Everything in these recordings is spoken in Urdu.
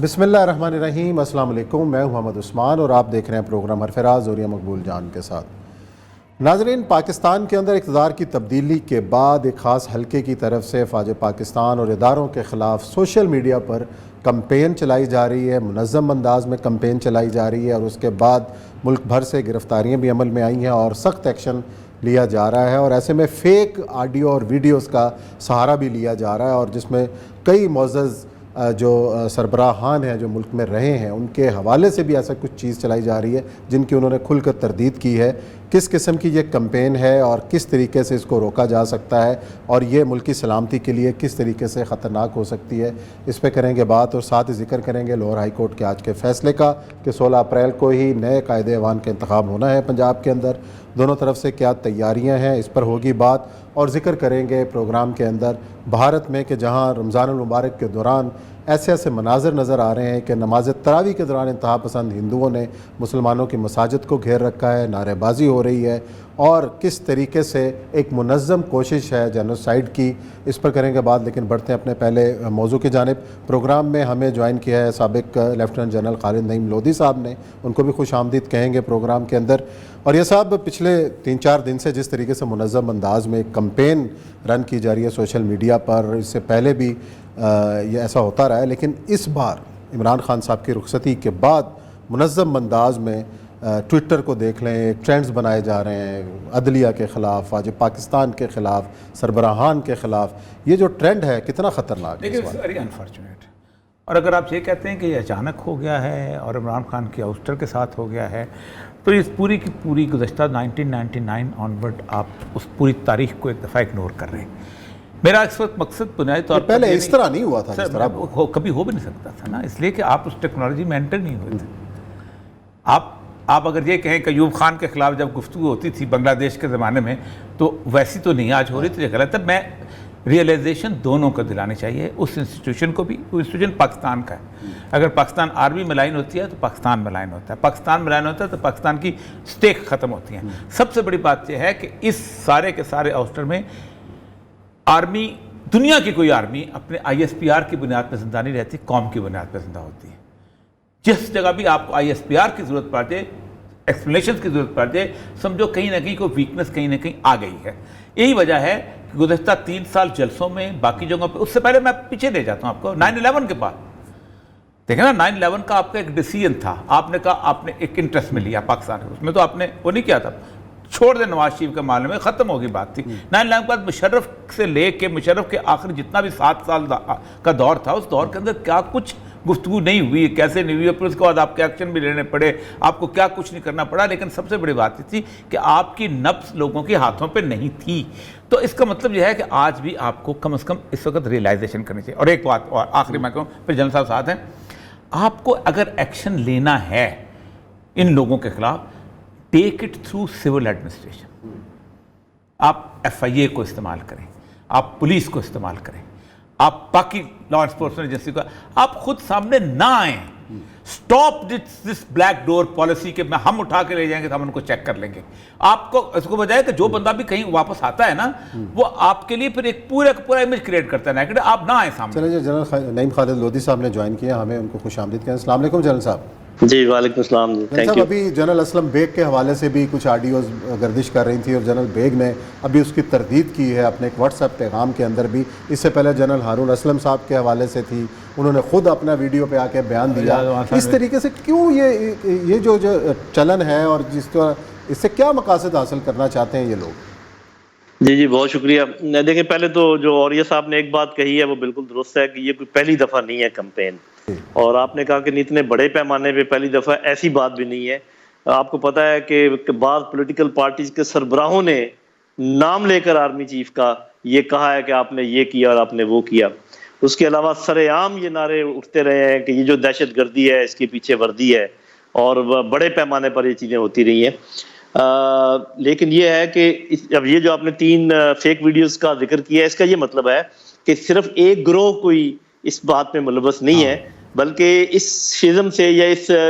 بسم اللہ الرحمن الرحیم۔ السلام علیکم، میں ہوں محمد عثمان اور آپ دیکھ رہے ہیں پروگرام حرفراز زوریہ مقبول جان کے ساتھ۔ ناظرین، پاکستان کے اندر اقتدار کی تبدیلی کے بعد ایک خاص حلقے کی طرف سے فوج پاکستان اور اداروں کے خلاف سوشل میڈیا پر کمپین چلائی جا رہی ہے، منظم انداز میں کمپین چلائی جا رہی ہے، اور اس کے بعد ملک بھر سے گرفتاریاں بھی عمل میں آئی ہیں اور سخت ایکشن لیا جا رہا ہے، اور ایسے میں فیک آڈیو اور ویڈیوز کا سہارا بھی لیا جا رہا ہے، اور جس میں کئی معزز جو سربراہان ہیں جو ملک میں رہے ہیں ان کے حوالے سے بھی ایسا کچھ چیز چلائی جا رہی ہے جن کی انہوں نے کھل کر تردید کی ہے۔ کس قسم کی یہ کمپین ہے اور کس طریقے سے اس کو روکا جا سکتا ہے، اور یہ ملکی سلامتی کے لیے کس طریقے سے خطرناک ہو سکتی ہے، اس پہ کریں گے بات، اور ساتھ ہی ذکر کریں گے لاہور ہائی کورٹ کے آج کے فیصلے کا کہ 16 اپریل کو ہی نئے قائد ایوان کا انتخاب ہونا ہے پنجاب کے اندر، دونوں طرف سے کیا تیاریاں ہیں اس پر ہوگی بات، اور ذکر کریں گے پروگرام کے اندر بھارت میں کہ جہاں رمضان المبارک کے دوران ایسے مناظر نظر آ رہے ہیں کہ نماز تراویح کے دوران انتہا پسند ہندوؤں نے مسلمانوں کی مساجد کو گھیر رکھا ہے، نعرے بازی ہو رہی ہے، اور کس طریقے سے ایک منظم کوشش ہے جینوسائیڈ کی، اس پر کریں گے بات۔ لیکن بڑھتے ہیں اپنے پہلے موضوع کی جانب۔ پروگرام میں ہمیں جوائن کیا ہے سابق لیفٹیننٹ جنرل خالد نعیم لودھی صاحب نے، ان کو بھی خوش آمدید کہیں گے پروگرام کے اندر۔ اور یہ صاحب پچھلے 3-4 دن سے جس طریقے سے منظم انداز میں ایک کمپین رن کی جا رہی ہے سوشل میڈیا پر، اس سے پہلے بھی یہ ایسا ہوتا رہا ہے، لیکن اس بار عمران خان صاحب کی رخصتی کے بعد منظم انداز میں ٹویٹر کو دیکھ لیں، ایک ٹرینڈز بنائے جا رہے ہیں عدلیہ کے خلاف، فوج پاکستان کے خلاف، سربراہان کے خلاف۔ یہ جو ٹرینڈ ہے کتنا خطرناک ہے؟ لیکن ویری انفارچونیٹ، اور اگر آپ یہ کہتے ہیں کہ یہ اچانک ہو گیا ہے اور عمران خان کی اوسٹر کے ساتھ ہو گیا ہے، تو اس پوری کی پوری گزشتہ 1999 آنورڈ آپ اس پوری تاریخ کو ایک دفعہ اگنور کر رہے ہیں۔ میرا اس وقت مقصد بنیادی طور پر پہلے اس طرح نہیں ہوا تھا، اس طرح کبھی ہو بھی نہیں سکتا تھا نا، اس لیے کہ آپ اس ٹیکنالوجی میں انٹر نہیں ہوئے تھے۔ آپ اگر یہ کہیں کہ ایوب خان کے خلاف جب گفتگو ہوتی تھی بنگلہ دیش کے زمانے میں تو ویسی تو نہیں آج ہو رہی تھی، یہ غلط ہے۔ میں ریئلائزیشن دونوں کو دلانی چاہیے، اس انسٹیٹیوشن کو بھی، وہ انسٹیٹیوشن پاکستان کا ہے۔ اگر پاکستان آرمی میں لائن ہوتی ہے تو پاکستان میں لائن ہوتا ہے، پاکستان میں لائن ہوتا ہے تو پاکستان کی سٹیک ختم ہوتی ہیں۔ سب سے بڑی بات یہ ہے کہ اس سارے کے سارے اوسٹر میں آرمی، دنیا کی کوئی آرمی اپنے ISPR کی بنیاد پہ زندہ نہیں رہتی، قوم کی بنیاد پہ زندہ ہوتی ہے۔ جس جگہ بھی آپ کو ISPR کی ضرورت پڑ جائے، ایکسپلینیشنز کی ضرورت پڑ جائے، سمجھو کہیں نہ کہیں کوئی ویکنس کہیں نہ کہیں آ گئی ہے۔ یہی وجہ ہے کہ گزشتہ 3 سال جلسوں میں، باقی جگہوں پہ، اس سے پہلے میں پیچھے لے جاتا ہوں آپ کو 9/11 کے بعد دیکھیں نا، 9/11 کا آپ کا ایک ڈیسیژن تھا، آپ نے کہا آپ نے ایک انٹرسٹ میں لیا پاکستان کے، اس میں تو آپ نے وہ نہیں کیا تھا، چھوڑ دیں نواز شریف کے معاملے میں، ختم ہوگی بات تھی۔ 9/11 کے بعد مشرف سے لے کے مشرف کے آخر جتنا بھی 7 سال کا دور تھا، اس دور کے اندر کیا کچھ گفتگو نہیں ہوئی، کیسے نہیں ہوئی، پھر اس کے بعد آپ کے ایکشن بھی لینے پڑے، آپ کو کیا کچھ نہیں کرنا پڑا، لیکن سب سے بڑی بات یہ تھی کہ آپ کی نبض لوگوں کے ہاتھوں پہ نہیں تھی۔ تو اس کا مطلب یہ ہے کہ آج بھی آپ کو کم از کم اس وقت ریئلائزیشن کرنی چاہیے۔ اور ایک بات اور آخری میں کہوں، پھر جنرل صاحب ساتھ ہیں، آپ کو اگر ایکشن لینا ہے ان لوگوں کے خلاف، take it through civil administration. آپ FIA کو استعمال کریں، آپ پولیس کو استعمال کریں، آپ باقی لا انفورسمنٹ ایجنسی کو، آپ خود سامنے نہ آئیں۔ Stop this black door policy کہ ہم اٹھا کے لے جائیں گے تو ہم ان کو چیک کر لیں گے۔ آپ کو اس کو بجائے کہ جو بندہ بھی کہیں واپس آتا ہے نا، وہ آپ کے لیے پھر ایک پورا امیج کریٹ کرتا ہے، آپ نہ آئیں سامنے۔ چلیں جی، جنرل نعیم خالد لودھی صاحب نے جوائن کیا، ہمیں ان کو خوش آمدید کہیں۔ السلام علیکم جنرل صاحب۔ جی وعلیکم السلام جی، تھینک یو۔ ابھی جنرل اسلم بیگ کے حوالے سے بھی کچھ آڈیوز گردش کر رہی تھی، اور جنرل بیگ نے ابھی اس کی تردید کی ہے اپنے ایک واٹس ایپ پیغام کے اندر بھی۔ اس سے پہلے جنرل ہارون اسلم صاحب کے حوالے سے تھی، انہوں نے خود اپنا ویڈیو پہ آ کے بیان دیا۔ اس طریقے سے کیوں یہ جو چلن ہے، اور جس طرح اس سے کیا مقاصد حاصل کرنا چاہتے ہیں یہ لوگ؟ جی بہت شکریہ۔ دیکھیں، پہلے تو جو اوریہ صاحب نے ایک بات کہی ہے وہ بالکل درست ہے کہ یہ کوئی پہلی دفعہ نہیں ہے کمپین، اور آپ نے کہا کہ اتنے بڑے پیمانے پہ پہلی دفعہ، ایسی بات بھی نہیں ہے۔ آپ کو پتہ ہے کہ بعض پولیٹیکل پارٹیز کے سربراہوں نے نام لے کر آرمی چیف کا یہ کہا ہے کہ آپ نے یہ کیا اور آپ نے وہ کیا۔ اس کے علاوہ سر عام یہ نعرے اٹھتے رہے ہیں کہ یہ جو دہشت گردی ہے اس کے پیچھے وردی ہے، اور بڑے پیمانے پر یہ چیزیں ہوتی رہی ہیں۔ لیکن یہ ہے کہ اب یہ جو آپ نے 3 فیک ویڈیوز کا ذکر کیا ہے، اس کا یہ مطلب ہے کہ صرف ایک گروہ کوئی اس بات میں ملوث نہیں ہے، بلکہ اس شزم سے یا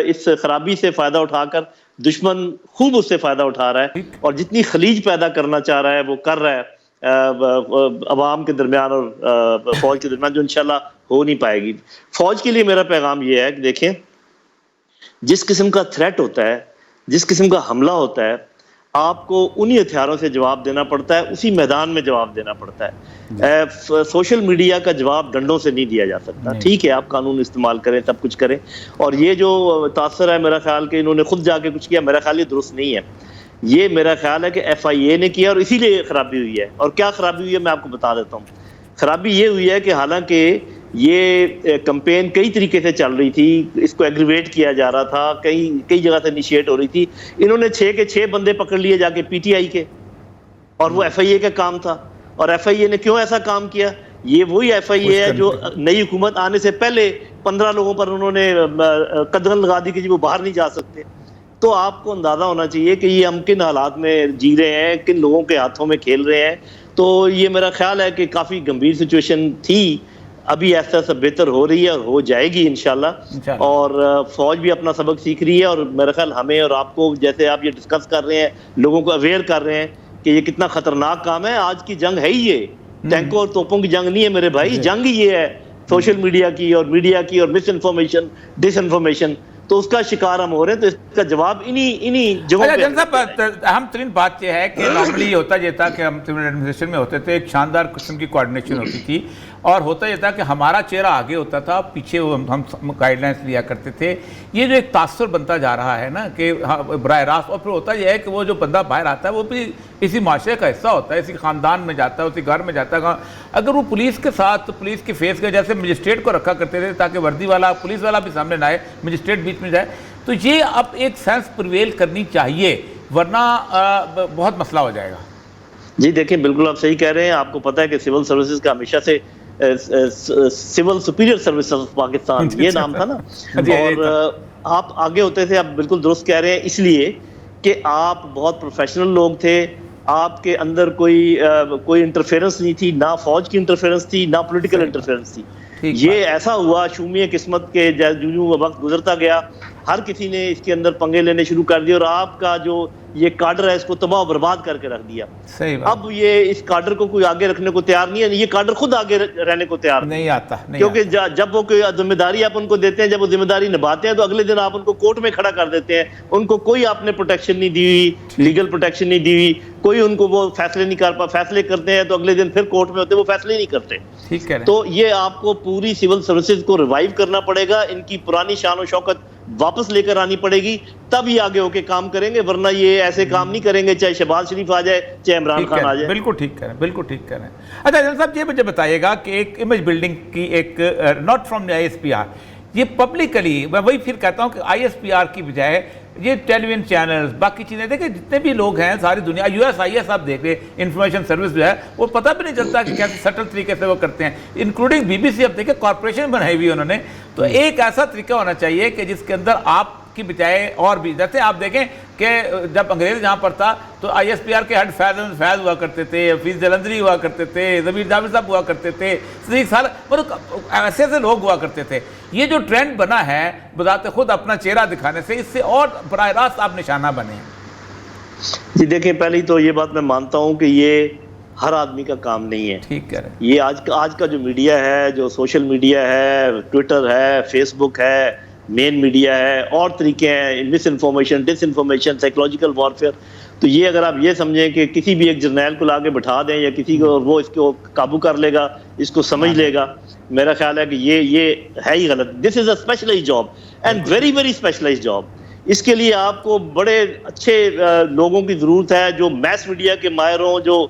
اس خرابی سے فائدہ اٹھا کر دشمن خوب اس سے فائدہ اٹھا رہا ہے، اور جتنی خلیج پیدا کرنا چاہ رہا ہے وہ کر رہا ہے۔ عوام کے درمیان اور فوج کے درمیان جو انشاءاللہ ہو نہیں پائے گی. فوج کے لیے میرا پیغام یہ ہے کہ دیکھیں جس قسم کا تھریٹ ہوتا ہے, جس قسم کا حملہ ہوتا ہے, آپ کو انہی ہتھیاروں سے جواب دینا پڑتا ہے, اسی میدان میں جواب دینا پڑتا ہے. سوشل میڈیا کا جواب ڈنڈوں سے نہیں دیا جا سکتا. ٹھیک ہے آپ قانون استعمال کریں, سب کچھ کریں, اور یہ جو تاثر ہے میرا خیال کہ انہوں نے خود جا کے کچھ کیا, میرا خیال یہ درست نہیں ہے. یہ میرا خیال ہے کہ ایف آئی اے نے کیا اور اسی لیے خرابی ہوئی ہے. اور کیا خرابی ہوئی ہے میں آپ کو بتا دیتا ہوں. خرابی یہ ہوئی ہے کہ حالانکہ یہ کمپین کئی طریقے سے چل رہی تھی, اس کو ایگریویٹ کیا جا رہا تھا, کئی جگہ سے انیشیٹ ہو رہی تھی. انہوں نے 6 کے 6 بندے پکڑ لیے جا کے پی ٹی آئی کے, اور وہ ایف آئی اے کا کام تھا. اور ایف آئی اے نے کیوں ایسا کام کیا؟ یہ وہی ایف آئی اے ہے جو نئی حکومت آنے سے پہلے 15 لوگوں پر انہوں نے قدغن لگا دی کہ جی وہ باہر نہیں جا سکتے. تو آپ کو اندازہ ہونا چاہیے کہ یہ ہم کن حالات میں جی رہے ہیں, کن لوگوں کے ہاتھوں میں کھیل رہے ہیں. تو یہ میرا خیال ہے کہ کافی گمبھیر سچویشن تھی, ابھی ایسا ایسا بہتر ہو رہی ہے اور ہو جائے گی انشاءاللہ. اور فوج بھی اپنا سبق سیکھ رہی ہے, اور میرا خیال ہمیں اور آپ کو, جیسے آپ یہ ڈسکس کر رہے ہیں, لوگوں کو اویئر کر رہے ہیں کہ یہ کتنا خطرناک کام ہے. آج کی جنگ ہے ہی یہ, ٹینکوں اور توپوں کی جنگ نہیں ہے میرے بھائی, جنگ ہی یہ ہے سوشل میڈیا کی اور میڈیا کی اور مس انفارمیشن, ڈس انفارمیشن. تو اس کا شکار ہم ہو رہے ہیں, تو اس کا جواب انہی جگہوں پہ. جن صاحب اہم ترین بات یہ ہے کہ نارملی ہوتا یہ تھا کہ ہم سول ایڈمنسٹریشن میں ہوتے تھے, ایک شاندار قسم کی کوارڈینیشن ہوتی تھی, اور ہوتا یہ تھا کہ ہمارا چہرہ آگے ہوتا تھا, پیچھے ہم گائیڈ لائنس لیا کرتے تھے. یہ جو ایک تاثر بنتا جا رہا ہے نا کہ براہ راست, اور پھر ہوتا یہ ہے کہ وہ جو بندہ باہر آتا ہے وہ بھی اسی معاشرے کا حصہ ہوتا ہے, اسی خاندان میں جاتا ہے, اسی گھر میں جاتا ہے. اگر وہ پولیس کے ساتھ, پولیس کے فیس کے جیسے مجسٹریٹ کو رکھا کرتے تھے تاکہ وردی والا پولیس والا بھی سامنے نہ آئے, مجسٹریٹ بیچ میں جائے, تو یہ اب ایک سینس پریویل کرنی چاہیے, ورنہ بہت مسئلہ ہو جائے گا. جی دیکھیں بالکل آپ صحیح کہہ رہے ہیں. آپ کو پتہ ہے کہ سول سروسز کا ہمیشہ سے سول سپیریئر سروسز پاکستان یہ نام تھا نا, اور آپ آگے ہوتے تھے. آپ بالکل درست کہہ رہے ہیں, اس لیے کہ آپ بہت پروفیشنل لوگ تھے, آپ کے اندر کوئی انٹرفیرنس نہیں تھی, نہ فوج کی انٹرفیرنس تھی, نہ پولیٹیکل انٹرفیرنس تھی. یہ ایسا ہوا شومی قسمت کے جو وقت گزرتا گیا, ہر کسی نے اس کے اندر پنگے لینے شروع کر دیے, اور آپ کا جو یہ کاڈر ہے اس کو تباہ و برباد کر کے رکھ دیا. اب یہ اس کاڈر کو کوئی آگے رکھنے کو تیار نہیں ہے, یہ کاڈر خود آگے رہنے کو تیار نہیں آتا, کیونکہ جب وہ کوئی ذمہ داری آپ ان کو دیتے ہیں, جب وہ ذمہ داری نبھاتے ہیں, تو اگلے دن آپ ان کو کورٹ میں کھڑا کر دیتے ہیں. ان کو کوئی آپ نے پروٹیکشن نہیں دی ہوئی, لیگل پروٹیکشن نہیں دی ہوئی, کوئی ان کو وہ فیصلے نہیں کر پا, فیصلے کرتے ہیں تو اگلے دن پھر کورٹ میں ہوتے ہیں, وہ فیصلے نہیں کرتے. تو یہ آپ کو پوری سول سروسز کو ریوائیو کرنا پڑے گا, ان کی پرانی شان و شوکت واپس لے کر آنی پڑے گی, تب یہ آگے ہو کے کام کریں گے, ورنہ یہ ایسے کام نہیں کریں گے چاہے شہباز شریف آ جائے چاہے عمران خان آ جائے. بالکل ٹھیک کہہ رہے ہیں, بالکل ٹھیک کہہ رہے ہیں. اچھا جنرل صاحب یہ مجھے بتائیے گا کہ ایک امیج بلڈنگ کی ایک not from I S P R, یہ پبلکلی میں وہی پھر کہتا ہوں کہ آئی ایس پی آر کی بجائے یہ ٹیلی ویژن چینلز باقی چیزیں دیکھیں, جتنے بھی لوگ ہیں ساری دنیا, یو ایس آئی ایس آپ دیکھ رہے انفارمیشن سروس جو ہے وہ پتہ بھی نہیں چلتا کہ کیسے سٹل طریقے سے وہ کرتے ہیں, انکلوڈنگ بی بی سی. اب دیکھیں کارپوریشن بنائی ہوئی انہوں نے, تو ایک ایسا طریقہ ہونا چاہیے کہ جس کے اندر آپ کی بجائے اور بھی, جیسے آپ دیکھیں کہ جب انگریز جہاں پر تھا تو آئی ایس پی آر کے ہیڈ فیض ہوا کرتے تھے, حفیظ جلندری ہوا کرتے تھے, ضمیر جاوید صاحب ہوا کرتے تھے, صدیق سال, مطلب ایسے ایسے لوگ ہوا کرتے تھے. یہ جو ٹرینڈ بنا ہے بذات خود اپنا چہرہ دکھانے سے, اس سے اور براہ راست آپ نشانہ بنے. جی دیکھیں پہلی تو یہ بات میں مانتا ہوں کہ یہ ہر آدمی کا کام نہیں ہے. ٹھیک ہے, یہ آج کا جو میڈیا ہے, جو سوشل میڈیا ہے, ٹویٹر ہے, فیس بک ہے, مین میڈیا ہے, اور طریقے ہیں, مس انفارمیشن, ڈس انفارمیشن, سائیکولوجیکل وارفیئر. تو یہ اگر آپ یہ سمجھیں کہ کسی بھی ایک جرنیل کو لا کے بٹھا دیں یا کسی کو, وہ اس کو قابو کر لے گا, اس کو سمجھ لے گا, میرا خیال ہے کہ یہ ہے ہی غلط. This is a specialized job and very very specialized job. اس کے لیے آپ کو بڑے اچھے لوگوں کی ضرورت ہے, جو میس میڈیا کے ماہر ہوں, جو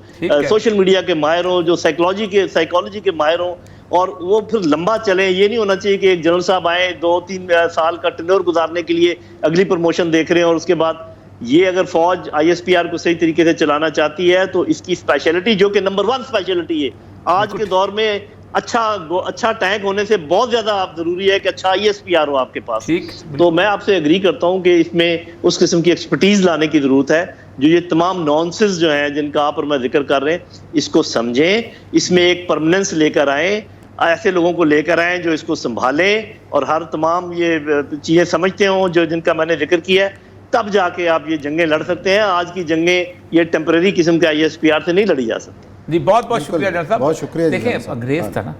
سوشل میڈیا کے ماہر ہوں, جو سائیکالوجی کے ماہر ہوں, اور وہ پھر لمبا چلیں. یہ نہیں ہونا چاہیے کہ ایک جنرل صاحب آئیں 2-3 سال کا ٹینور گزارنے کے لیے اگلی پروموشن دیکھ رہے ہیں, اور اس کے بعد یہ اگر فوج آئی ایس پی آر کو صحیح طریقے سے چلانا چاہتی ہے تو اس کی اسپیشلٹی, جو کہ نمبر 1 اسپیشلٹی ہے آج کے دور میں, اچھا ٹینک ہونے سے بہت زیادہ آپ ضروری ہے کہ اچھا آئی ایس پی آر ہو آپ کے پاس. تو میں آپ سے اگری کرتا ہوں کہ اس میں اس قسم کی ایکسپرٹیز لانے کی ضرورت ہے, جو یہ تمام نانسز جو ہیں جن کا آپ اور میں ذکر کر رہے ہیں, اس کو سمجھیں, اس میں ایک پرماننس لے کر آئیں, ایسے لوگوں کو لے کر آئیں جو اس کو سنبھالیں, اور ہر تمام یہ چیزیں سمجھتے ہوں جو جن کا میں نے ذکر کیا ہے, تب جا کے آپ یہ جنگیں لڑ سکتے ہیں. آج کی جنگیں یہ ٹیمپریری قسم کے آئی ایس پی آر سے نہیں لڑی جا سکتی. جی بہت بہت شکریہ جنرل صاحب. بہت شکریہ. دیکھیں انگریز تھا نا,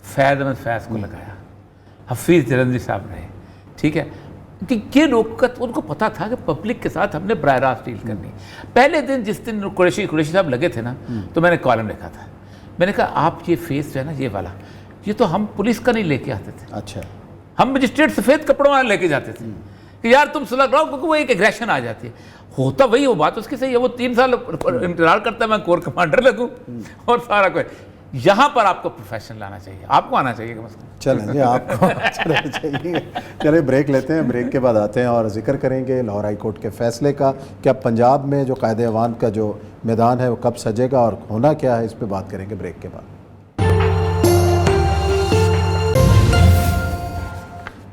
فیض احمد فیض کو لگایا, حفیظ جلندری صاحب رہے, ٹھیک ہے, کہ یہ لوگ ان کو پتا تھا کہ پبلک کے ساتھ ہم نے براہ راست ڈیل کرنی. پہلے دن جس دن قریشی صاحب لگے تھے نا, تو میں نے کالم لکھا تھا, میں نے کہا آپ یہ فیس جو ہے نا یہ والا, یہ تو ہم پولیس کا نہیں لے کے آتے تھے, اچھا ہم مجسٹریٹ سفید کپڑوں والا لے کے جاتے تھے کہ یار تم صلح کراؤ, کیونکہ وہ ایک ایگریشن آ جاتی ہے. ہوتا وہی, وہ بات اس کی صحیح ہے, وہ 3 سال انتظار کرتا ہے میں کور کمانڈر لگوں اور سارا کوئی. یہاں پر آپ کو پروفیشن لانا چاہیے, آپ کو آنا چاہیے کہ مسئلہ. چلیں جی, آپ کو چلنا چاہیے. چلیں بریک لیتے ہیں, بریک کے بعد آتے ہیں اور ذکر کریں گے لاہور ہائی کورٹ کے فیصلے کا کہ اب پنجاب میں جو قائد اعوان کا جو میدان ہے وہ کب سجے گا اور ہونا کیا ہے, اس پہ بات کریں گے بریک کے بعد.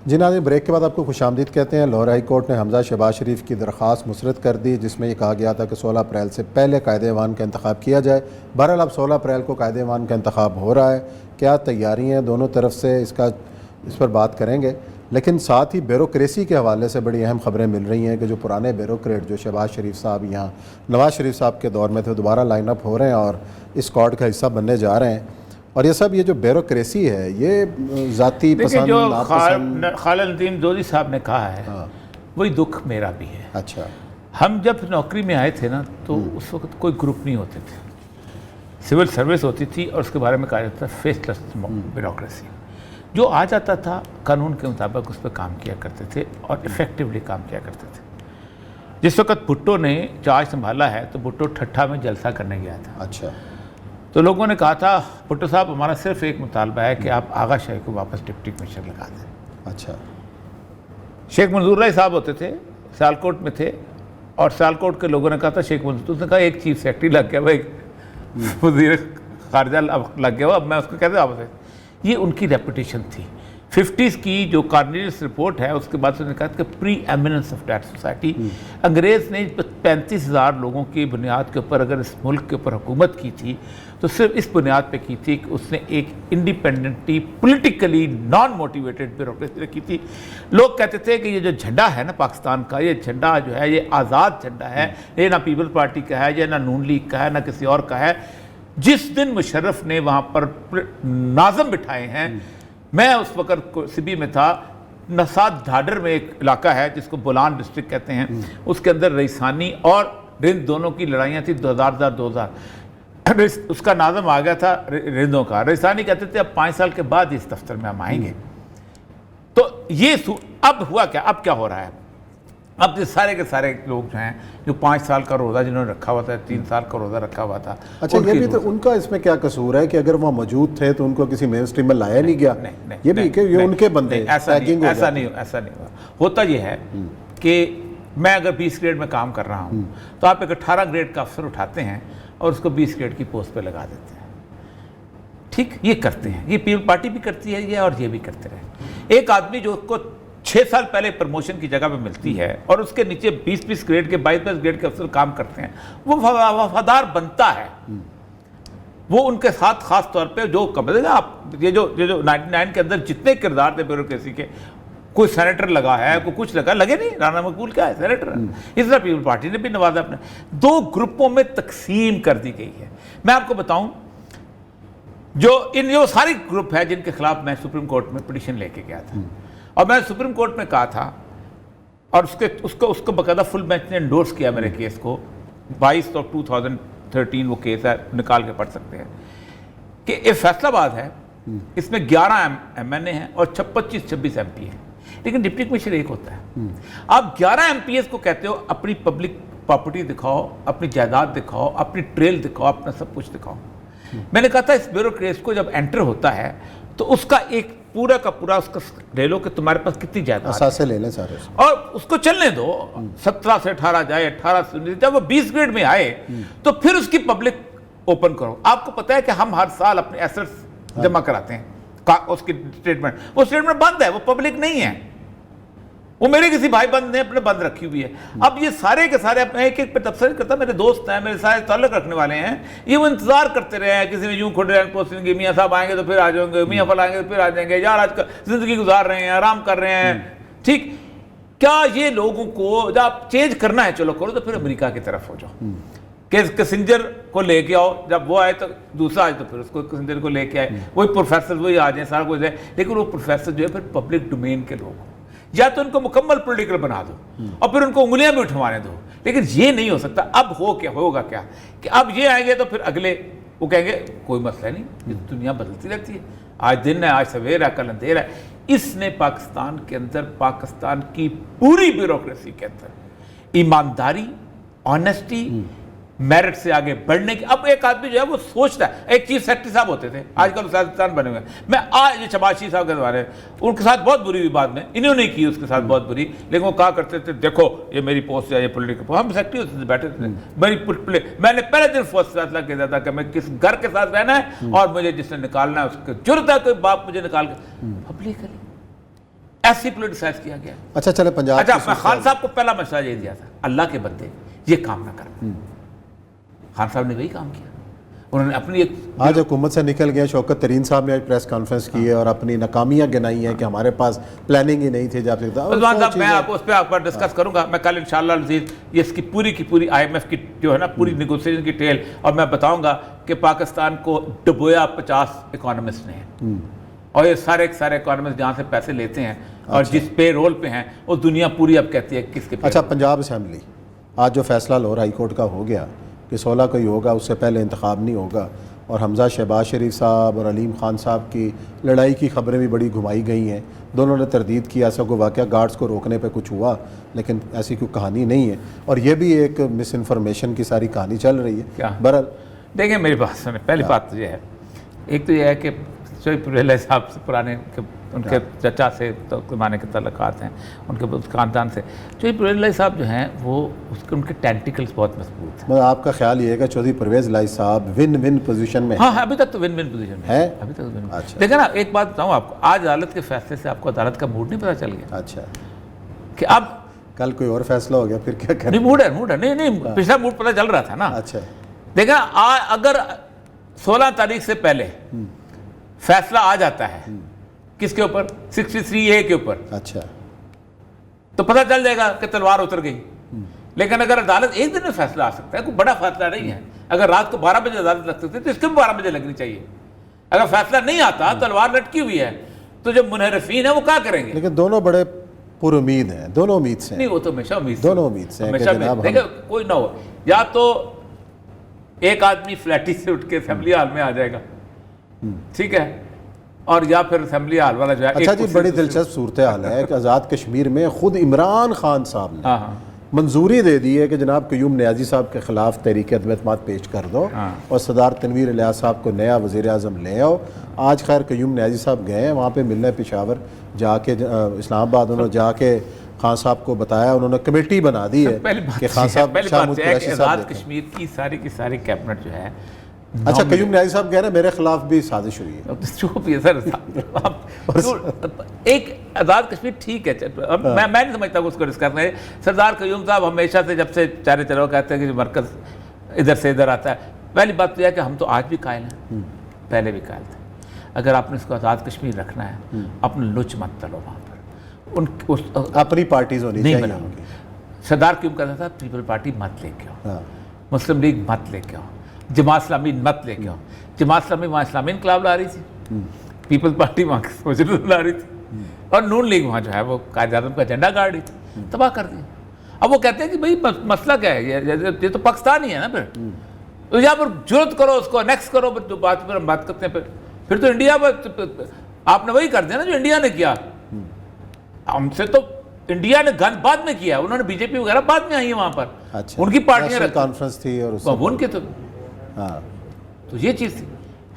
جی ناظرین, بریک کے بعد آپ کو خوش آمدید کہتے ہیں. لاہور ہائی کورٹ نے حمزہ شہباز شریف کی درخواست مسترد کر دی, جس میں یہ کہا گیا تھا کہ 16 اپریل سے پہلے قائد اعوان کا انتخاب کیا جائے. بہرحال اب 16 اپریل کو قائد اعوان کا انتخاب ہو رہا ہے. کیا تیاری ہیں دونوں طرف سے, اس پر بات کریں گے. لیکن ساتھ ہی بیوروکریسی کے حوالے سے بڑی اہم خبریں مل رہی ہیں کہ جو پرانے بیوروکریٹ جو شہباز شریف صاحب یہاں نواز شریف صاحب کے دور میں تھے, دوبارہ لائن اپ ہو رہے ہیں اور اس کورٹ کا حصہ بننے جا رہے ہیں. اور یہ سب یہ جو بیوروکریسی ہے یہ ذاتی پسند جو ناپسند. خالد ندیم دودی صاحب نے کہا ہے وہی دکھ میرا بھی ہے. اچھا, ہم جب نوکری میں آئے تھے نا تو اس وقت کوئی گروپ نہیں ہوتے تھے, سول سروس ہوتی تھی اور اس کے بارے میں کہا جاتا تھا فیس لیس بیوروکریسی. جو آ جاتا تھا قانون کے مطابق اس پہ کام کیا کرتے تھے اور افیکٹولی کام کیا کرتے تھے. جس وقت بھٹو نے چارج سنبھالا ہے تو بھٹو ٹھٹھا میں جلسہ کرنے گیا تھا. اچھا, تو لوگوں نے کہا تھا بھٹو صاحب ہمارا صرف ایک مطالبہ ہے کہ آپ آغا شاہی کو واپس ڈپٹی کمشنر لگا دیں. اچھا, شیخ منظور اللہ صاحب ہوتے تھے, سیالکوٹ میں تھے, اور سیالکوٹ کے لوگوں نے کہا تھا شیخ منظور, اس نے کہا ایک چیف سیکرٹری لگ گیا, بھائی وزیر خارجہ لگ گیا, اب میں اس کو کیسے واپس ہے. یہ ان کی ریپوٹیشن تھی. 50s کی جو کارنیلیس رپورٹ ہے اس کے بعد سے نے کہا کہ پری ایمننس آف دیٹ سوسائٹی, انگریز نے 35,000 لوگوں کی بنیاد کے اوپر اگر اس ملک کے اوپر حکومت کی تھی تو صرف اس بنیاد پہ کی تھی کہ اس نے ایک independently politically naan motivated bureaucracy رکھی تھی. لوگ کہتے تھے کہ یہ جو جھنڈا ہے نا پاکستان کا, یہ جھنڈا جو ہے یہ آزاد جھنڈا ہے, یہ نہ پیپلز پارٹی کا ہے, یہ نہ نون لیگ کا ہے, نہ کسی اور کا ہے. جس دن مشرف نے وہاں پر ناظم بٹھائے ہیں, میں اس وقت سبی میں تھا, نساد ڈھاڈر میں ایک علاقہ ہے جس کو بولان ڈسٹرکٹ کہتے ہیں, اس کے اندر ریسانی اور رند دونوں کی لڑائیاں تھیں 2000. اس کا ناظم آ گیا تھا رندوں کا. ریسانی کہتے تھے اب 5 سال کے بعد اس دفتر میں ہم آئیں گے. تو یہ اب ہوا کیا, اب کیا ہو رہا ہے, اب یہ سارے کے سارے لوگ جو ہیں جو 5 سال کا روزہ جنہوں نے رکھا ہوا تھا, 3 سال کا روزہ رکھا ہوا تھا. اچھا, یہ بھی تو ان کا اس میں کیا قصور ہے کہ اگر وہاں موجود تھے تو ان کو کسی مین سٹریم میں لایا نہیں گیا؟ یہ بھی کہ یہ ان کے بندے, ایسا نہیں ہوا. ہوتا یہ ہے کہ میں اگر 20 گریڈ میں کام کر رہا ہوں تو آپ ایک 18 گریڈ کا افسر اٹھاتے ہیں اور اس کو 20 گریڈ کی پوسٹ پہ لگا دیتے ہیں. ٹھیک, یہ کرتے ہیں, یہ پیپل پارٹی بھی کرتی ہے یہ, اور یہ بھی کرتے رہے. ایک آدمی جو کو 6 سال پہلے پروموشن کی جگہ پہ ملتی ہے اور اس کے نیچے 20 گریڈ کے 22 گریڈ کے افسر کام کرتے ہیں, وہ وفادار بنتا ہے. وہ ان کے ساتھ خاص طور پہ جو آپ یہ جو 99 کے اندر جتنے کردار تھے بیوروکریسی کے, کوئی سینیٹر لگا ہے, کوئی کچھ لگے نہیں, رانا مقبول کیا ہے سینیٹر ہے. اس طرح پیپل پارٹی نے بھی نوازا اپنے. 2 گروپوں میں تقسیم کر دی گئی ہے. میں آپ کو بتاؤں جو ساری گروپ ہے جن کے خلاف میں سپریم کورٹ میں پٹیشن لے کے گیا تھا, اور میں نے سپریم کورٹ میں کہا تھا, اور اس کو باقاعدہ فل بینچ نے انڈورس کیا میرے کیس کو, 22/2013 وہ کیس ہے, نکال کے پڑھ سکتے ہیں, کہ یہ فیصلہ آباد ہے, اس میں 11 MNA ہیں اور 25-26 MP ہیں, لیکن ڈپٹی کمشنر ایک ہوتا ہے. آپ 11 MPs کو کہتے ہو اپنی پبلک پراپرٹی دکھاؤ, اپنی جائیداد دکھاؤ, اپنی ٹریل دکھاؤ, اپنا سب کچھ دکھاؤ. میں نے کہا تھا اس بیوروکریسی کو جب انٹر ہوتا ہے تو اس کا ایک پورا کا پورا اس کا لے لو کہ تمہارے پاس کتنی جائیداد ہے, اثاثے لے لیں سارے, اور اس کو چلنے دو. 17 سے 18 جائے, 18 سے 19, جب وہ 20 گریڈ میں آئے تو پھر اس کی پبلک اوپن کرو. آپ کو پتا ہے کہ ہم ہر سال اپنے ایسٹس جمع کراتے ہیں, اس کی اسٹیٹمنٹ, وہ اسٹیٹمنٹ بند ہے, وہ پبلک نہیں ہے, وہ میرے کسی بھائی بند نے اپنے بند رکھی ہوئی ہے. اب یہ سارے کے سارے اپنے ایک ایک پہ تبصرہ کرتا, میرے دوست ہیں, میرے سارے تعلق رکھنے والے ہیں, یہ وہ انتظار کرتے رہے ہیں, کسی میں یوں کھڑے رہے پوچھیں گے میاں صاحب آئیں گے تو پھر آ جائیں گے, میاں فل آئیں گے تو پھر آ جائیں گے, یار آج کل زندگی گزار رہے ہیں, آرام کر رہے ہیں. ٹھیک, کیا یہ لوگوں کو جب آپ چینج کرنا ہے چلو کرو, تو پھر امریکہ کی طرف ہو جاؤ. کہ کسنجر کو لے کے آؤ، جب وہ آئے تو دوسرا آئے تو پھر اس کو کسنجر کو لے کے آئے، وہی پروفیسر وہی آ جائیں، سارا کچھ ہے، لیکن وہ پروفیسر جو ہے پھر پبلک ڈومین کے لوگ ہوں، یا تو ان کو مکمل پولیٹیکل بنا دو اور پھر ان کو انگلیاں بھی اٹھوانے دو، لیکن یہ نہیں ہو سکتا۔ اب ہوگا کیا کہ اب یہ آئیں گے تو پھر اگلے وہ کہیں گے کوئی مسئلہ نہیں، یہ دنیا بدلتی رہتی ہے، آج دن ہے، آج سویر ہے، کل اندھیرا ہے۔ اس نے پاکستان کے اندر، پاکستان کی پوری بیوروکریسی کے اندر ایمانداری، آنیسٹی، میرٹ سے آگے بڑھنے کی، اب ایک آدمی جو ہے وہ سوچتا ہے، ایک چیف سیکرٹری صاحب ہوتے تھے، آج کل سیاستدان بنے ہوئے ہیں، میں آج یہ شباشی صاحب کے بارے ان کے ساتھ بہت بری ہوئی بعد میں، انہوں نے کی اس کے ساتھ بہت بری، لیکن وہ کہا کرتے تھے دیکھو یہ میری پوسٹ ہے، یہ پولیٹیکل پوسٹ، ہم سیکرٹری ہوتے تھے بیٹھے تھے، میں نے پہلے دن فیصلہ کیا تھا کہ میں کس گھر کے ساتھ رہنا ہے اور مجھے جس نے نکالنا ہے اس کی جرت ہے کوئی باپ مجھے نکال کے پبلکلی ایسی پولیٹیسائز کیا گیا۔ اچھا چلے پنجاب، اچھا میں خان صاحب کو پہلا مشورہ یہ دیا تھا، اللہ کے بندے یہ کام نہ کرنا، خان صاحب نے وہی کام کیا، انہوں نے اپنی ایک آج حکومت سے نکل گیا۔ شوکت ترین صاحب نے آج پریس کانفرنس کی ہے اور اپنی ناکامیاں گنائی ہیں کہ ہمارے پاس پلاننگ ہی نہیں تھی۔ جب رضوان صاحب میں آپ اس پہ آپ پر ڈسکس کروں گا، میں کل انشاءاللہ العزیز یہ اس کی پوری آئی ایم ایف کی جو ہے نا پوری نیگوسیشن کی ٹیل، اور میں بتاؤں گا کہ پاکستان کو ڈبویا 50 اکانومسٹ نے، اور یہ سارے اکانومسٹ جہاں سے پیسے لیتے ہیں اور جس پے رول پہ ہیں وہ دنیا پوری اب کہتی ہے کس کے۔ اچھا پنجاب اسمبلی آج جو فیصلہ لاہور ہائی کورٹ کا ہو گیا کہ 16 کو ہی ہوگا، اس سے پہلے انتخاب نہیں ہوگا، اور حمزہ شہباز شریف صاحب اور علیم خان صاحب کی لڑائی کی خبریں بھی بڑی گھمائی گئی ہیں، دونوں نے تردید کی ایسا کوئی واقعہ گارڈز کو روکنے پہ کچھ ہوا، لیکن ایسی کوئی کہانی نہیں ہے، اور یہ بھی ایک مس انفارمیشن کی ساری کہانی چل رہی ہے۔ کیا بہرحال دیکھیں میری بات سنیں، پہلی بات تو یہ ہے، ایک تو یہ ہے کہ شعیب پرویز صاحب سے پرانے ان کے چچا سے زمانے کے تعلقات ہیں، ان کے خاندان سے، شعیب پرویز صاحب جو ہیں وہ ان کے ٹینٹیکلز بہت مضبوط ہیں۔ مطلب آپ کا خیال یہ ہے کہ چودھری پرویز الہی صاحب ون پوزیشن میں ہاں ابھی تک تو ون پوزیشن میں ہے، ابھی تک ون۔ اچھا دیکھیں نا ایک بات بتاؤں آپ کو، آج عدالت کے فیصلے سے آپ کو عدالت کا موڈ نہیں پتہ چل گیا اچھا کہ اب کل کوئی اور فیصلہ ہو گیا پھر کیا کریں؟ نہیں موڈ ہے نہیں پچھلا موڈ پتہ چل رہا تھا نا۔ اچھا دیکھیں اگر 16 تاریخ سے پہلے فیصلہ آ جاتا ہے کس کے اوپر 63A کے اوپر، اچھا تو پتہ چل جائے گا کہ تلوار اتر گئی، لیکن اگر عدالت ایک دن میں فیصلہ آ سکتا ہے، کوئی بڑا فیصلہ نہیں ہے، اگر رات کو 12 بجے عدالت لگ سکتی ہے تو اس کو بھی 12 بجے لگنی چاہیے، اگر فیصلہ نہیں آتا تلوار لٹکی ہوئی ہے تو جو منحرفین ہیں وہ کیا کریں گے؟ لیکن دونوں بڑے پر امید ہیں، دونوں امید سے نہیں وہ تو ہمیشہ امید سے، دونوں امید سے ہیں کہ جناب دیکھیں کوئی نہ ہو، یا تو ایک آدمی فلیٹی سے اٹھ کے اسمبلی ہال میں آ جائے گا، ٹھیک ہے، اور یا پھر اسمبلی ہال والا جو ہے۔ اچھا جی بڑی دلچسپ صورتحال ہے کہ آزاد کشمیر میں خود عمران خان صاحب نے منظوری دے دی ہے کہ جناب قیوم نیازی صاحب کے خلاف تحریک عدم اعتماد پیش کر دو اور سردار تنویر الیاس صاحب کو نیا وزیر اعظم لے آؤ۔ آج خیر قیوم نیازی صاحب گئے ہیں وہاں پہ ملنے، پشاور جا کے اسلام آباد انہوں نے جا کے خان صاحب کو بتایا، انہوں نے کمیٹی بنا دی ہے کہ خان صاحب شاہ قریشی صاحب آزاد کشمیر کی ساری کیبنٹ جو ہے۔ اچھا قیوم نیازی صاحب کہہ رہے ہیں میرے خلاف بھی سازش ہوئی ہے۔ چوپ ہے سر، ایک آزاد کشمیر ٹھیک ہے، میں نہیں سمجھتا کہ اس کو ڈسکس کریں۔ سردار قیوم صاحب ہمیشہ سے جب سے چارے چلو کہتے ہیں کہ مرکز ادھر سے ادھر آتا ہے، پہلی بات تو یہ ہے کہ ہم تو آج بھی قائل ہیں، پہلے بھی قائل تھے، اگر آپ نے اس کو آزاد کشمیر رکھنا ہے اپنا لچ مت چلو وہاں پر، اپنی پارٹیز ہونی نہیں چاہیے۔ بناؤ۔ سردار قیوم کہتا تھا پیپل پارٹی مت لے کے آؤ، مسلم لیگ مت لے کے آؤ، جماعت اسلامی مت لے کے آؤ۔ جماعت اسلامی وہاں اسلامی انقلاب لا رہی تھی، پیپل پارٹی وہاں وزیر لا رہی تھی، اور نون لیگ وہاں جو ہے وہ قائد اعظم کا جھنڈا گاڑ رہی تھی، تباہ کر دیا۔ اب وہ کہتے ہیں کہ بھائی مسئلہ کیا ہے، یہ تو پاکستان ہی ہے نا، پھر یہاں پر جرت کرو، اس کو انیکس کرو، جو بات پر ہم بات کرتے ہیں، پھر تو انڈیا آپ نے وہی کر دیا نا جو انڈیا نے کیا۔ ہم سے تو انڈیا نے گند بعد میں کیا، انہوں نے بی جے پی وغیرہ بعد میں آئی ہیں وہاں پر، ان کی پارٹیاں کانفرنس تھی اور ان کے تو یہ چیز تھی،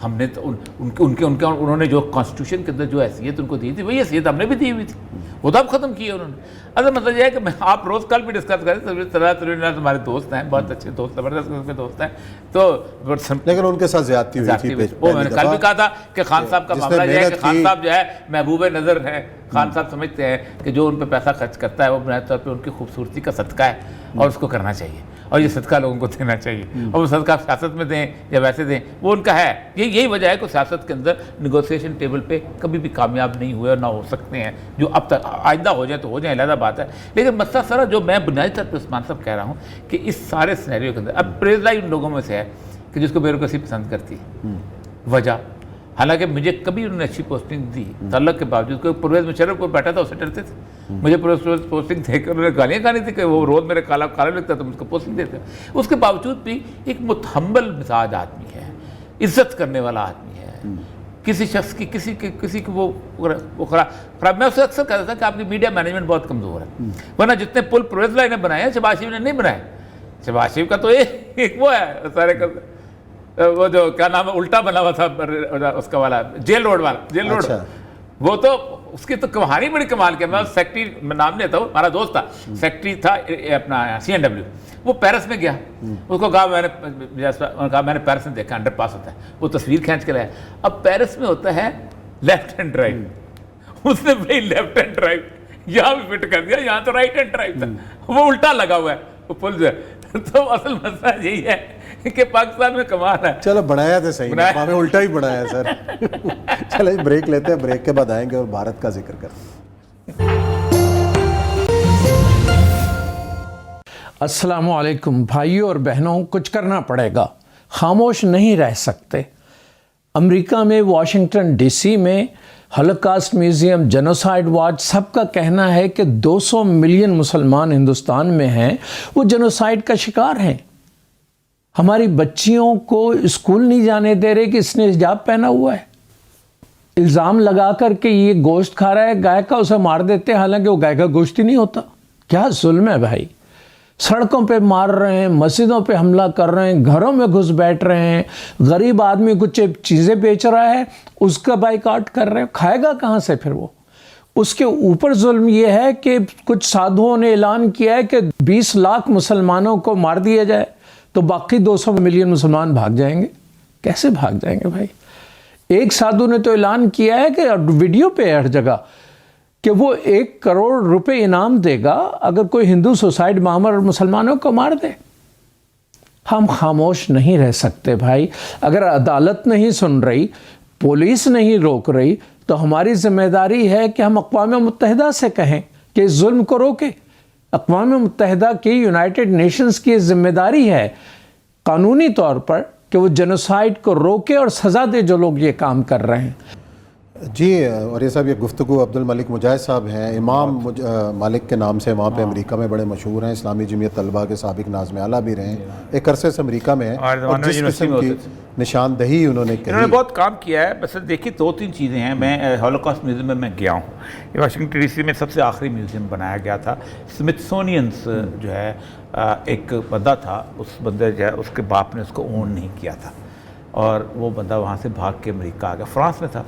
ہم نے تو انہوں نے جو کانسٹیٹیوشن کے اندر جو حیثیت ان کو دی تھی وہی حیثیت ہم نے بھی دی ہوئی تھی، وہ تو اب ختم کی ہے انہوں نے۔ اصل مطلب یہ ہے کہ آپ روز کل بھی ڈسکس کریں، ہمارے دوست ہیں، بہت اچھے دوست، زبردست قسم کے دوست ہیں، تو لیکن ان کے ساتھ زیادتی ہوئی تھی۔ وہ میں نے کل بھی کہا تھا کہ خان صاحب کا معاملہ یہ ہے کہ خان صاحب جو ہے محبوب نظر ہے، خان صاحب سمجھتے ہیں کہ جو ان پہ پیسہ خرچ کرتا ہے وہ بنیادی طور پہ ان کی خوبصورتی کا صدقہ ہے اور اس کو کرنا چاہیے، اور یہ صدقہ لوگوں کو دینا چاہیے، اور وہ صدقہ سیاست میں دیں یا ویسے دیں، وہ ان کا ہے۔ یہی وجہ ہے کہ سیاست کے اندر نیگوسیشن ٹیبل پہ کبھی بھی کامیاب نہیں ہوئے اور نہ ہو سکتے ہیں، جو اب تک آئندہ ہو جائیں تو ہو جائیں، علیحدہ بات ہے۔ لیکن مسئلہ سارا جو میں بنیادی طور پہ عثمان صاحب کہہ رہا ہوں کہ اس سارے سینیریو کے اندر اب پریز لائی ان لوگوں میں سے ہے کہ جس کو بیوروکریسی پسند کرتی ہے۔ وجہ حالانکہ مجھے کبھی انہوں نے اچھی پوسٹنگ دی تعلق کے باوجود، کوئی پرویز مشرف کو بیٹھا تھا اسے ڈرتے تھے، مجھے پرویز پوسٹنگ دے کر انہوں نے گالیاں کھانی تھی کہ وہ روز میرے کالا لگتا تو مجھ کو پوسٹنگ دیتے۔ اس کے باوجود بھی ایک متحمل مزاج آدمی ہے، عزت کرنے والا آدمی ہے، کسی شخص کی کسی کی وہ خراب۔ میں اسے اکثر کہتا تھا کہ آپ کی میڈیا مینجمنٹ بہت کمزور ہے، ورنہ جتنے پل پرویز لائی نے بنائے ہیں شہباز شریف نے نہیں بنائے۔ شہباز شریف کا تو ایک وہ ہے سارے کا، وہ جو کیا نام ہے الٹا بنا ہوا تھا اس کا والا جیل روڈ والا، جیل روڈ، وہ تو اس کی تو کہانی بڑی کمال کی۔ میں سیکٹری میں نام لیتا ہوں، ہمارا دوست تھا سیکٹری تھا اپنا CNW، وہ پیرس میں گیا، اس کو کہا میں نے پیرس میں دیکھا انڈر پاس ہوتا ہے، وہ تصویر کھینچ کے لایا۔ اب پیرس میں ہوتا ہے لیفٹ ہینڈ ڈرائیو، اس نے بھائی لیفٹ ہینڈ ڈرائیو یہاں بھی فٹ کر دیا، یہاں تو رائٹ ہینڈ ڈرائیو تھا، وہ الٹا لگا ہوا ہے وہ پل جو ہے۔ تو اصل مسئلہ یہی ہے کہ پاکستان میں کمال ہے۔ چلو بنایا تو صحیح، ہمیں الٹا ہی بنایا سر۔ چلو بریک لیتے ہیں، بریک کے بعد آئیں گے اور بھارت کا ذکر کریں گے۔ السلام علیکم بھائیوں اور بہنوں، کچھ کرنا پڑے گا، خاموش نہیں رہ سکتے۔ امریکہ میں واشنگٹن DC میں ہولوکاسٹ میوزیم، جینوسائیڈ واچ، سب کا کہنا ہے کہ 200 ملین مسلمان ہندوستان میں ہیں، وہ جینوسائیڈ کا شکار ہیں۔ ہماری بچیوں کو اسکول نہیں جانے دے رہے کہ اس نے حجاب پہنا ہوا ہے، الزام لگا کر کہ یہ گوشت کھا رہا ہے گائے کا، اسے مار دیتے ہیں، حالانکہ وہ گائے کا گوشت ہی نہیں ہوتا۔ کیا ظلم ہے بھائی، سڑکوں پہ مار رہے ہیں، مسجدوں پہ حملہ کر رہے ہیں، گھروں میں گھس بیٹھ رہے ہیں، غریب آدمی کچھ چیزیں بیچ رہا ہے اس کا بائیکاٹ کر رہے ہیں، کھائے گا کہاں سے پھر وہ؟ اس کے اوپر ظلم یہ ہے کہ کچھ سادھوؤں نے اعلان کیا ہے کہ 20 لاکھ مسلمانوں کو مار دیا جائے تو باقی 200 ملین مسلمان بھاگ جائیں گے۔ کیسے بھاگ جائیں گے بھائی؟ ایک سادھو نے تو اعلان کیا ہے کہ ویڈیو پہ ہر جگہ کہ وہ 1 کروڑ روپے انعام دے گا اگر کوئی ہندو سوسائڈ معمر مسلمانوں کو مار دے۔ ہم خاموش نہیں رہ سکتے بھائی، اگر عدالت نہیں سن رہی، پولیس نہیں روک رہی، تو ہماری ذمہ داری ہے کہ ہم اقوام متحدہ سے کہیں کہ اس ظلم کو روکے۔ اقوام متحدہ کی، یونائٹڈ نیشنز کی ذمہ داری ہے قانونی طور پر کہ وہ جینوسائیڈ کو روکے اور سزا دے جو لوگ یہ کام کر رہے ہیں۔ جی، اور یہ صاحب یہ گفتگو عبد الملک مجاہد صاحب ہیں، امام مالک کے نام سے وہاں پہ امریکہ میں بڑے مشہور ہیں، اسلامی جمعیت طلبہ کے سابق ناظم اعلیٰ بھی رہے ہیں، ایک عرصے سے امریکہ میں ہیں، اور جس قسم کی نشاندہی انہوں نے انہوں نے بہت کام کیا ہے۔ بس دیکھیے 2-3 چیزیں ہیں۔ میں ہولوکاسٹ میوزیم میں گیا ہوں، یہ واشنگٹن DC میں سب سے آخری میوزیم بنایا گیا تھا۔ اسمتھسونینس جو ہے ایک بندہ تھا، اس بندے جو ہے اس کے باپ نے اس کو اون نہیں کیا تھا، اور وہ بندہ وہاں سے بھاگ کے امریکہ آ گیا، فرانس میں تھا،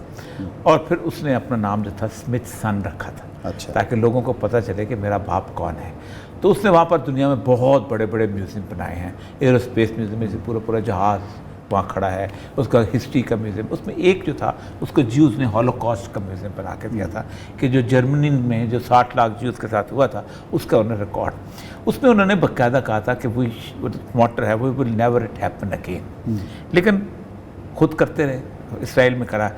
اور پھر اس نے اپنا نام جو تھا اسمتھ سن رکھا تھا، تاکہ لوگوں کو پتہ چلے کہ میرا باپ کون ہے۔ تو اس نے وہاں پر دنیا میں بہت بڑے بڑے میوزیم بنائے ہیں، ایروسپیس میوزیم میں سے پورا جہاز وہاں کھڑا ہے، اس کا ہسٹری کا میوزیم، اس میں ایک جو تھا اس کو جیوز نے ہولوکاسٹ کا میوزیم بنا کے دیا تھا کہ جو جرمنی میں جو 60 لاکھ جیوز کے ساتھ ہوا تھا اس کا انہوں نے ریکارڈ، اس میں انہوں نے باقاعدہ کہا تھا کہ وہ موٹر ہے وہ will never it happen again, لیکن خود کرتے رہے، اسرائیل میں کرا۔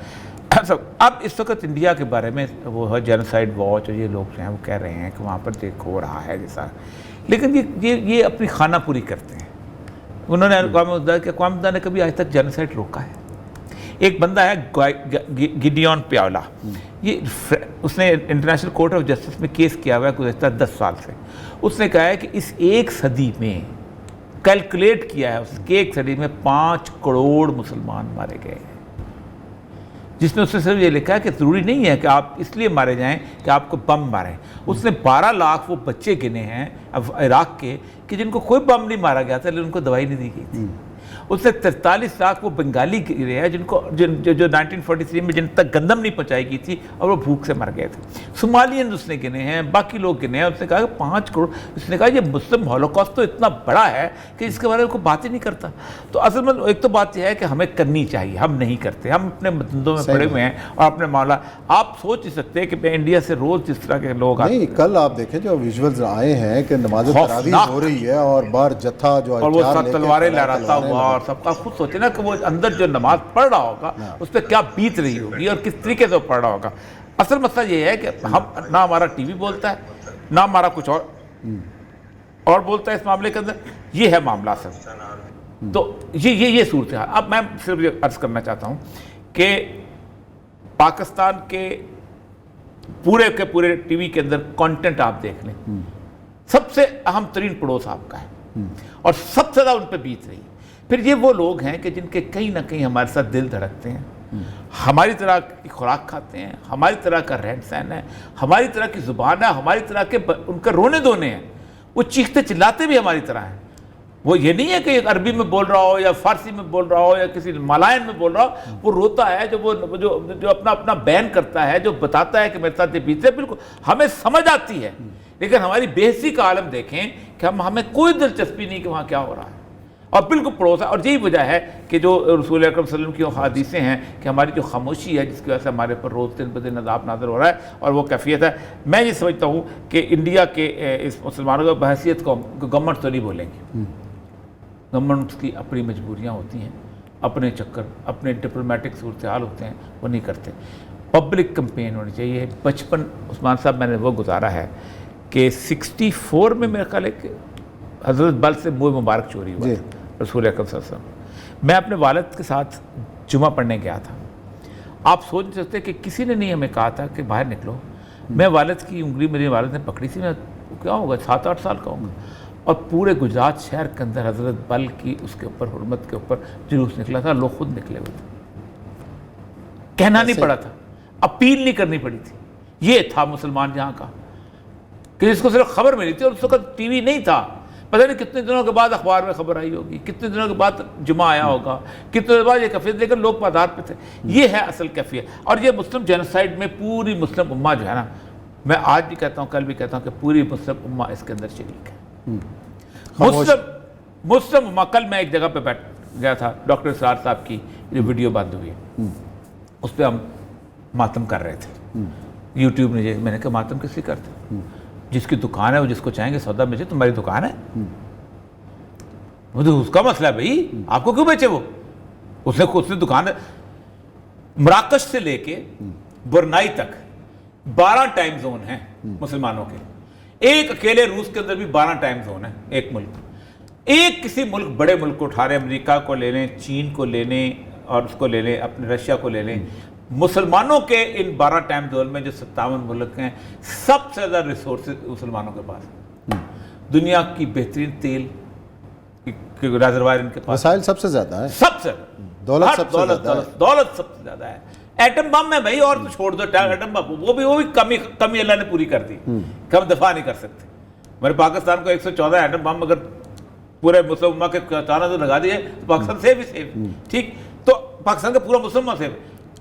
اب اس وقت انڈیا کے بارے میں وہ جینوسائیڈ واچ اور یہ لوگ جو ہیں وہ کہہ رہے ہیں کہ وہاں پر دیکھ ہو رہا ہے جیسا، لیکن یہ اپنی خانہ پوری کرتے ہیں۔ انہوں نے اقوام متحدہ نے کبھی آج تک جینوسائیڈ روکا ہے؟ ایک بندہ ہے گیڈیون پیاولا، یہ اس نے انٹرنیشنل کورٹ آف جسٹس میں کیس کیا ہوا ہے گزشتہ 10 سال سے۔ اس نے کہا ہے کہ اس 1 صدی میں کیلکولیٹ کیا ہے اس کے 1 صدی میں 5 کروڑ مسلمان مارے گئے ہیں، جس میں اس نے صرف یہ لکھا ہے کہ ضروری نہیں ہے کہ آپ اس لیے مارے جائیں کہ آپ کو بم ماریں۔ اس نے 12 لاکھ وہ بچے گنے ہیں اب عراق کے کہ جن کو کوئی بم نہیں مارا گیا تھا لیکن ان کو دوائی نہیں دی گئی تھی، اس سے 43 لاکھ وہ بنگالی گرے ہیں جن کو جو 1943 میں جن تک گندم نہیں پہنچائی گئی تھی اور وہ بھوک سے مر گئے تھے. صومالین اس نے گنے ہیں, باقی لوگ گنے ہیں. اس نے کہا کہ 5 کروڑ, اس نے کہا یہ مسلم ہولوکاسٹ تو اتنا بڑا ہے کہ اس کے بارے میں کوئی بات ہی نہیں کرتا. تو اصل میں ایک تو بات یہ ہے کہ ہمیں کرنی چاہیے, ہم نہیں کرتے, ہم اپنے متندوں میں پڑے ہوئے ہیں اور اپنے معاملہ. آپ سوچ نہیں سکتے کہ انڈیا سے روز جس طرح کے لوگ نہیں, کل آپ دیکھیں جو ویژولز آئے ہیں کہ نماز تراویح ہو رہی ہے اور باہر جتھا جو اور وہ سب تلواریں لہراتا ہوا, اور سب کا خود سوچے نا کہ وہ اندر جو نماز پڑھ رہا ہوگا اس پہ کیا بیت رہی ہوگی اور کس طریقے سے وہ پڑھ رہا ہوگا. اصل مسئلہ یہ ہے کہ ہم نہ ہمارا ٹی وی بولتا ہے نہ ہمارا کچھ اور بولتا ہے اس معاملے کے اندر. یہ ہے معاملہ سر. تو یہ صورتحال. اب میں صرف یہ عرض کرنا چاہتا ہوں کہ پاکستان کے پورے ٹی وی کے اندر کانٹینٹ آپ دیکھ لیں, سب سے اہم ترین پڑوس آپ کا ہے اور سب سے زیادہ ان پہ بیت رہی. پھر یہ وہ لوگ ہیں کہ جن کے کہیں نہ کہیں ہمارے ساتھ دل دھڑکتے ہیں, ہماری طرح کی خوراک کھاتے ہیں, ہماری طرح کا رہن سہن ہے, ہماری طرح کی زبان ہے, ہماری طرح کے ان کا رونے دھونے ہیں. وہ چیختے چلاتے بھی ہماری طرح ہیں. وہ یہ نہیں ہے کہ عربی میں بول رہا ہو یا فارسی میں بول رہا ہو یا کسی ملائن میں بول رہا ہو. وہ روتا ہے جو اپنا بیان کرتا ہے, جو بتاتا ہے کہ میرے ساتھ یہ بیتے. بالکل ہمیں سمجھ آتی ہے, لیکن ہماری بےحسی کا عالم دیکھیں کہ ہمیں کوئی دلچسپی نہیں کہ وہاں کیا ہو رہا ہے, اور بالکل پڑوس ہے. اور یہی وجہ ہے کہ جو رسول اکرم صلی اللہ علیہ وسلم کی وہ حدیثیں ہیں کہ ہماری جو خاموشی ہے جس کی وجہ سے ہمارے پر روز دن بدن عذاب نازل ہو رہا ہے, اور وہ کیفیت ہے. میں یہ سمجھتا ہوں کہ انڈیا کے اس مسلمانوں کو بحیثیت کو گورنمنٹ تو نہیں بولیں گے. گورنمنٹ کی اپنی مجبوریاں ہوتی ہیں, اپنے چکر, اپنے ڈپلومیٹک صورتحال ہوتے ہیں, وہ نہیں کرتے. پبلک کمپین ہونی چاہیے. بچپن عثمان صاحب میں نے وہ گزارا ہے کہ 64 میں میرا خیال ہے کہ حضرت بل سے منہ مبارک چوری ہوا رسول اکرم صلی اللہ علیہ وسلم. میں اپنے والد کے ساتھ جمعہ پڑھنے گیا تھا. آپ سوچ نہیں سکتے کہ کسی نے نہیں ہمیں کہا تھا کہ باہر نکلو. میں والد کی انگلی میری والد نے پکڑی تھی, میں کیا ہوگا 7-8 سال کا ہوں گا, اور پورے گجرات شہر کے اندر حضرت بل کی اس کے اوپر حرمت کے اوپر جلوس نکلا تھا. لوگ خود نکلے ہوئے تھے, کہنا نہیں پڑا تھا, اپیل نہیں کرنی پڑی تھی. یہ تھا مسلمان جہاں کا کہ جس کو صرف خبر ملی تھی, اور اس وقت ٹی وی نہیں تھا. پتہ نہیں کتنے دنوں کے بعد اخبار میں خبر آئی ہوگی, کتنے دنوں کے بعد جمعہ آیا ہوگا, کتنے دنوں بعد یہ کیفیت, لیکن لوگ پادار پہ تھے. یہ ہے اصل کیفیت. اور یہ مسلم جینوسائیڈ میں پوری مسلم امہ جو ہے نا, میں آج بھی کہتا ہوں, کل بھی کہتا ہوں کہ پوری مسلم امہ اس کے اندر شریک ہے. مسلم امہ. کل میں ایک جگہ پہ بیٹھ گیا تھا, ڈاکٹر اسرار صاحب کی جو ویڈیو بند ہوئی ہے اس پہ ہم ماتم کر رہے تھے. یوٹیوب نے میں نے کہا ماتم کس لیے کرتے؟ جس کی دکان ہے وہ جس کو چاہیں گے سودا بیچے, تمہاری دکان ہے, وہ تو اس کا مسئلہ ہے بھائی, آپ کو کیوں بیچے؟ وہ اس نے دکان ہے. مراکش سے لے کے برنائی تک 12 ٹائم زون ہیں مسلمانوں کے. ایک اکیلے روس کے اندر بھی 12 ٹائم زون ہیں. ایک ملک, ایک کسی ملک بڑے ملک کو اٹھا رہے, امریکہ کو لے لیں, چین کو لے لیں, اور اس کو لے لیں, اپنے رشیا کو لے لیں. مسلمانوں کے ان 12 ٹائم زون میں جو 57 ملک ہیں, سب سے زیادہ ریسورسز مسلمانوں کے پاس. دنیا کی بہترین تیل ریزروائر ان کے پاس, وسائل سب سے زیادہ ہے, سب سے دولت سب سے زیادہ ہے, دولت سب سے زیادہ ہے. ایٹم بم ہے بھائی, اور تو چھوڑ دو ایٹم بم, وہ بھی کمی اللہ نے پوری کر دی کہ ہم دفاع نہیں کر سکتے. ہمارے پاکستان کو 114 ایٹم بم اگر پورے مسلم امہ کے چاروں سے لگا دیے تو پاکستان سیف ہی سیف. ٹھیک, تو پاکستان کا پورا مسلم سیف,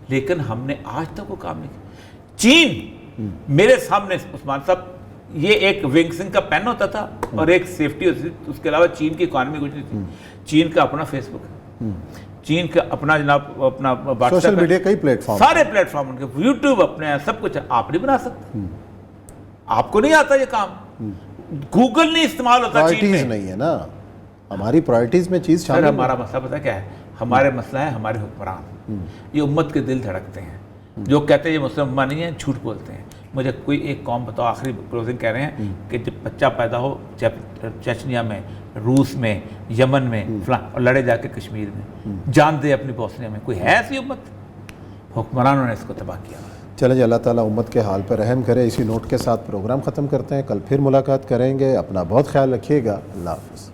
لیکن ہم نے آج تک وہ کام نہیں کیا. چین میرے سامنے عثمان صاحب, یہ ایک ونگ سنگ کا پین ہوتا تھا اور ایک سیفٹی ہوتی تھی, اس کے علاوہ چین کی اکانومی کچھ نہیں تھی. چین کا اپنا فیس بک ہے, چین کا اپنا جناب اپنا سوشل میڈیا کئی پلیٹ فارم, سارے پلیٹ فارم ان کے, یوٹیوب اپنے ہیں, سب کچھ ہے. آپ نہیں بنا سکتے, آپ کو نہیں آتا یہ کام. گوگل نہیں استعمال ہوتا چین میں. نہیں ہے نا, ہماری پرائرٹیز میں چیز شامل. ہمارا مسئلہ پتہ کیا ہے, ہمارے مسئلہ ہے ہمارے حکمران. یہ امت کے دل دھڑکتے ہیں, جو کہتے ہیں یہ مسلم امہ نہیں ہے, جھوٹ بولتے ہیں. مجھے کوئی ایک قوم بتاؤ, آخری کلوزنگ کہہ رہے ہیں, کہ جب بچہ پیدا ہو چچنیا میں, روس میں, یمن میں فلاں, اور لڑے جا کے کشمیر میں, جان دے اپنی بوسنیا میں, کوئی ہے ایسی امت؟ حکمرانوں نے اس کو تباہ کیا. چلیں جی, اللہ تعالیٰ امت کے حال پر رحم کرے. اسی نوٹ کے ساتھ پروگرام ختم کرتے ہیں, کل پھر ملاقات کریں گے. اپنا بہت خیال رکھیے گا. اللہ حافظ.